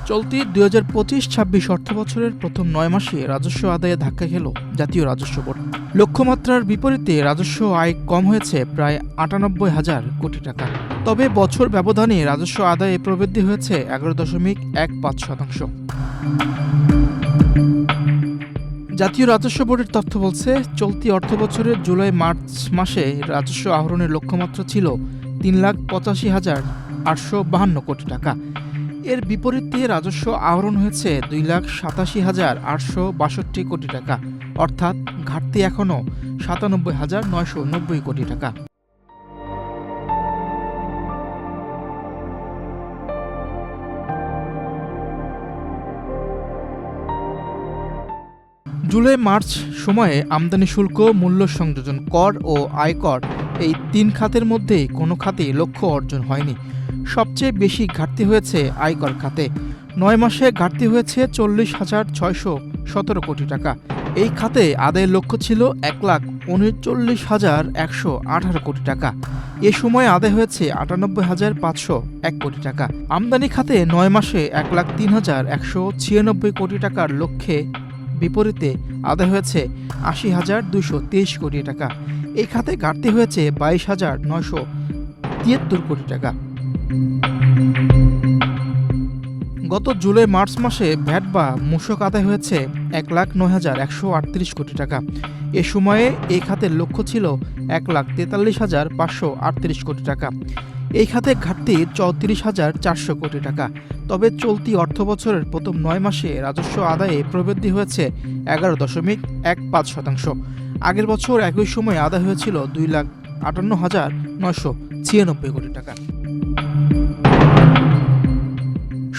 চলতি ২০২৫-২৬ অর্থবছরের প্রথম ৯ মাসে রাজস্ব আদায়ে ধাক্কা খেল জাতীয় রাজস্ব বোর্ড। লক্ষ্যমাত্রার বিপরীতে রাজস্ব আয় কম হয়েছে প্রায় ৯৮,০০০ কোটি টাকা। তবে বছর ব্যবধানে রাজস্ব আদায়ে প্রবৃদ্ধি হয়েছে ১১.১৫%। জাতীয় রাজস্ব বোর্ডের তথ্য বলছে, চলতি অর্থবছরের জুলাই-মার্চ মাসে রাজস্ব আহরণের লক্ষ্যমাত্রা ছিল ৩,৮৫,৮৫২ কোটি টাকা। এর বিপরীতে রাজস্ব আহরণ হয়েছে ২,৮৭,৮৬২ কোটি টাকা, অর্থাৎ ঘাটতি এখনও ৯৭,৯৯০ কোটি টাকা। জুলাই-মার্চ সময়ে আমদানি শুল্ক, মূল্য সংযোজন কর ও আয়কর এই তিন খাতের মধ্যে কোনো খাতেই লক্ষ্য অর্জন হয়নি। সবচেয়ে বেশি ঘাটতি হয়েছে আয়কর খাতে। ৯ মাসে ঘাটতি হয়েছে ৪০,৬১৭ কোটি টাকা। এই খাতে আদায়ের লক্ষ্য ছিল ১,৩৯,১১৮ কোটি টাকা। এ সময় আদায় হয়েছে ৯৮,৫০১ কোটি টাকা। আমদানি খাতে ৯ মাসে ১,০৩,১৯৬ কোটি টাকার লক্ষ্যে বিপরীতে আদায় হয়েছে ৮০,২২৩ কোটি টাকা। এই খাতে ঘাটতি হয়েছে ২২,৯৭৩ কোটি টাকা। গত জুলাই-মার্চ মাসে ভ্যাট বা মূসক আদায় হয়েছে ১,০৯,১৩৮ কোটি টাকা। এ সময়ে এই খাতের লক্ষ্য ছিল ১,৪৩,৫৩৮ কোটি টাকা। এই খাতে ঘাটতি ৩৪,৪০০ কোটি টাকা। তবে চলতি অর্থবছরের প্রথম ৯ মাসে রাজস্ব আদায়ে প্রবৃদ্ধি হয়েছে ১১.১৫%। আগের বছর একই সময়ে আদায় হয়েছিল ২,৫৮,৯৯৬ কোটি টাকা।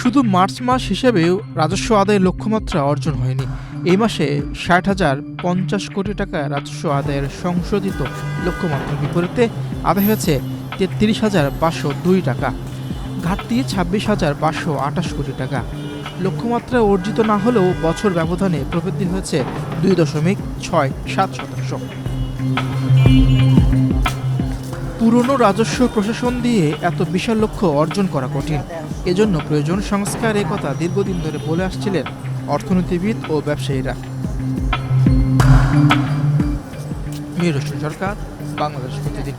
শুধু মার্চ মাস হিসেবেও রাজস্ব আদায়ের লক্ষ্যমাত্রা অর্জন হয়নি। এই মাসে ৬০,০৫০ কোটি টাকা রাজস্ব আদায়ের সংশোধিত লক্ষ্যমাত্রার বিপরীতে আদায় হয়েছে ৩৩,৫০২ টাকা। ঘাটতি ২৬,৫২৮ কোটি টাকা। লক্ষ্যমাত্রা অর্জিত না হলেও বছর ব্যবধানে প্রবৃদ্ধি হয়েছে ২.৬৭%। পুরনো রাজস্ব প্রশাসন দিয়ে এত বিশাল লক্ষ্য অর্জন করা কঠিন। এজন্য প্রয়োজন সংস্কার, একথা দীর্ঘদিন ধরে বলে আসছিলেন অর্থনীতিবিদ ও ব্যবসায়ীরা। মিরর সরকার, বাংলাদেশ প্রতিদিন।